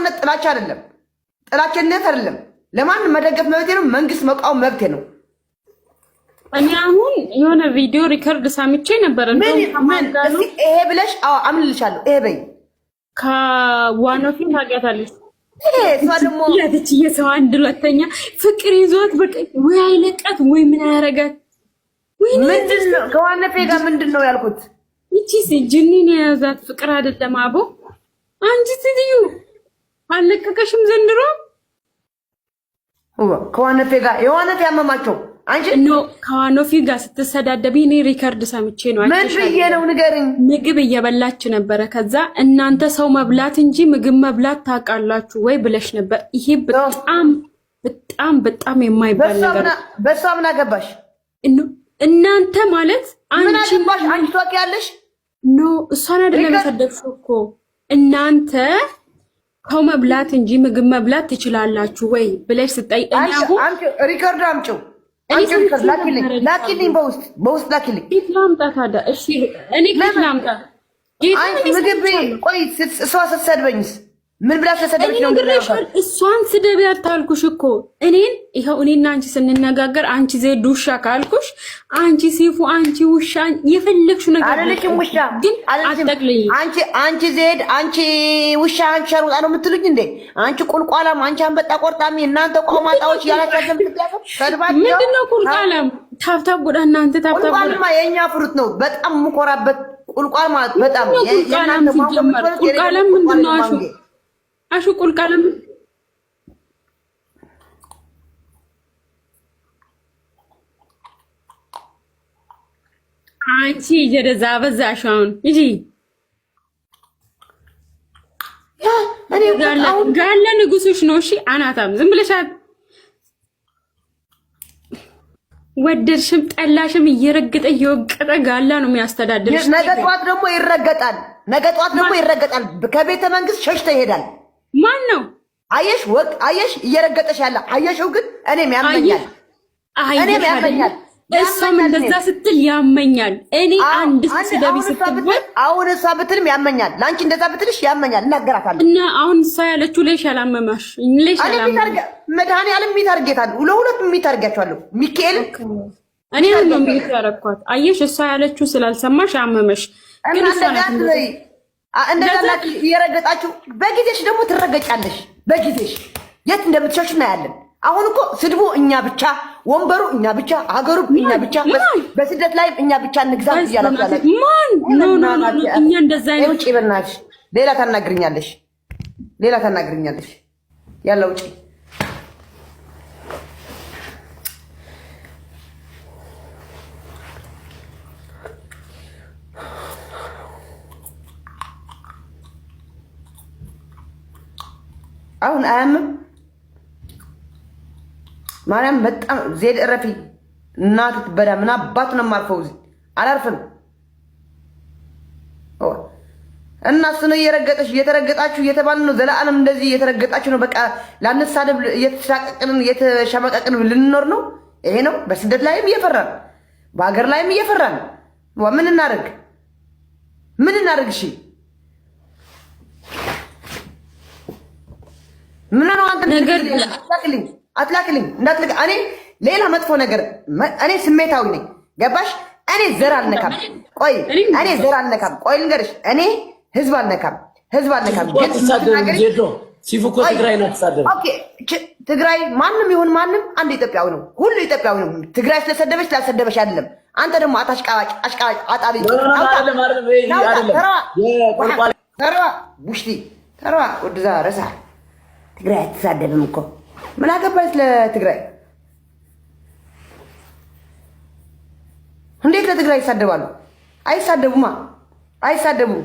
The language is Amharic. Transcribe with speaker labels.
Speaker 1: የዋህነት ጥላቻ አይደለም፣ ጥላቻነት አይደለም። ለማንም መደገፍ መብቴ ነው። መንግስት መቃወም መብቴ ነው።
Speaker 2: እኔ አሁን የሆነ ቪዲዮ ሪከርድ ሰምቼ ነበር።
Speaker 1: ይሄ ብለሽ አምልልሻለሁ። ይሄ በይ
Speaker 2: ከዋኖፊን ታውቂያታለሽ?
Speaker 1: እሷ ደግሞ
Speaker 2: ያተች የሰው አንድ ሁለተኛ ፍቅር ይዞት በቃ ወይ አይለቃት ወይ ምን ያረጋት ወይ
Speaker 1: ምንድነው? ከዋነፌ ጋር ምንድነው ያልኩት?
Speaker 2: እቺስ ጅኒን የያዛት ፍቅር አይደለም አቦ። አንቺ ትዲዩ አለቀቀሽም ዘንድሮ
Speaker 1: ከዋነፌ ጋር የዋነፌ ያመማቸው አንቺ
Speaker 2: ከዋኖፊ ጋር ስትሰዳደቢ እኔ ሪከርድ ሰምቼ ነው።
Speaker 1: ምን ብዬ ነው ንገሪኝ።
Speaker 2: ምግብ እየበላች ነበረ። ከዛ እናንተ ሰው መብላት እንጂ ምግብ መብላት ታውቃላችሁ ወይ ብለሽ ነበር። ይሄ በጣም የማይባል ነገር ነው።
Speaker 1: በሷ ምን አገባሽ?
Speaker 2: እናንተ ማለት
Speaker 1: አንቺ ታውቂያለሽ?
Speaker 2: እሷን አይደለም የሰደብሽው እኮ እናንተ ሰው መብላት እንጂ ምግብ መብላት ትችላላችሁ ወይ ብለሽ ስጠይቀኝ
Speaker 1: አንቺ ሪከርድ አምጪው ላኪልኝ በውስጥ ላኪልኝ።
Speaker 2: ላምጣ ታዲያ? እሺ እኔ ላምጣ።
Speaker 1: ምግብ ቆይ እሷ ስትሰድበኝስ ምን ብላ ስለሰደበች ነው?
Speaker 2: እሷን ስደብ ያታልኩሽ እኮ እኔን ይኸው እኔና አንቺ ስንነጋገር አንቺ ዜድ ውሻ ካልኩሽ አንቺ ሲፉ አንቺ ውሻ የፈለግሽው ነገር
Speaker 1: አይደለሽም። ውሻ
Speaker 2: ግን አጠቅልኝ
Speaker 1: አንቺ ዜድ አንቺ ውሻ አንቺ ሸርውጣ ነው የምትሉኝ እንዴ? አንቺ ቁልቋላም አንቺ አንበጣ ቆርጣሚ እናንተ ቆማጣዎች ያላቻችሁ ሰድባት
Speaker 2: ምንድነው? ቁልቋላም ታብታብ ጎዳ እናንተ ታብታብ
Speaker 1: ቁልቋልማ የኛ ፍሩት ነው። በጣም የምኮራበት ቁልቋል ማለት በጣም
Speaker 2: ቁልቋላም ምንድነው? አሹ ቁልቋላም አንቺ የደዛ በዛሻውን እጂ ጋለ ንጉስሽ ነው። እሺ አናታም ዝም ብለሻት ወደድሽም ጠላሽም እየረገጠ እየወቀጠ ጋላ ነው የሚያስተዳድርሽ።
Speaker 1: ነገ ጠዋት ደግሞ ይረገጣል። ከቤተ መንግስት ሸሽቶ ይሄዳል።
Speaker 2: ማን ነው?
Speaker 1: አየሽ እየረገጠሽ ያለ አየሽው። ግን እኔም ያመኛል።
Speaker 2: እሷም እንደዛ ስትል ያመኛል። እኔ አንድ ስደቢ ስትል
Speaker 1: አሁን እሷ ብትልም ያመኛል። ለአንቺ እንደዛ ብትልሽ ያመኛል። እናገራታለሁ።
Speaker 2: እና አሁን እሷ ያለችው ሌሽ ያላመማሽ ሌሽ
Speaker 1: መድኃኒዓለም የሚታርጌታል። ለሁለቱም የሚታርጋቸዋለሁ። ሚካኤል
Speaker 2: እኔ ነው የሚታረኳት። አየሽ እሷ ያለችው ስላልሰማሽ አመመሽ። ግን እሷ
Speaker 1: እንደዛ እየረገጣችሁ በጊዜሽ ደግሞ ትረገጫለሽ። በጊዜሽ የት እንደምትሸሽ እናያለን። አሁን እኮ ስድቡ እኛ ብቻ፣ ወንበሩ እኛ ብቻ፣ ሀገሩ እኛ ብቻ፣ በስደት ላይ እኛ ብቻ እንግዛት እያላችሁ
Speaker 2: ማን እኛ እንደዛ
Speaker 1: ነው። ውጪ በእናትሽ ሌላ ታናግሪኛለሽ። ያለ ውጪ አሁን አያምም። ማርያም በጣም ዜድ እረፊ። እናት ትበዳ። ምን አባት ነው የማርፈው? አላርፍም። እና እሱ ነው እየተረገጣችሁ እየተባልን ነው። ዘላለም እንደዚህ እየተረገጣችሁ ነው። በቃ ላንሳደብ እየተሸመቀቅን ልንኖር ነው። ይሄ ነው። በስደት ላይም እየፈራን በሀገር ላይም እየፈራን ምን እናደርግ? እሺ ምን ነው አንተ ነገር አትላክልኝ እንዳትልክ። እኔ ሌላ መጥፎ ነገር እኔ ስሜታዊ ነኝ። ገባሽ? እኔ ዘር አልነካም። ቆይ ልንገርሽ፣ እኔ ህዝብ አልነካም። ትግራይ ማንም ይሁን ማንም አንድ ኢትዮጵያዊ ነው። ሁሉ ኢትዮጵያዊ ነው። ትግራይ ስለሰደበች ስላልሰደበች አይደለም። አንተ ደግሞ አሽቃባጭ አጣቢ ቡሽቲ ተረዋ ወደዛ ረሳ። ትግራይ አትሳደብም እኮ ምን አገባሽ ለትግራይ? እንዴት ለትግራይ ይሳደባሉ? አይሳደቡም።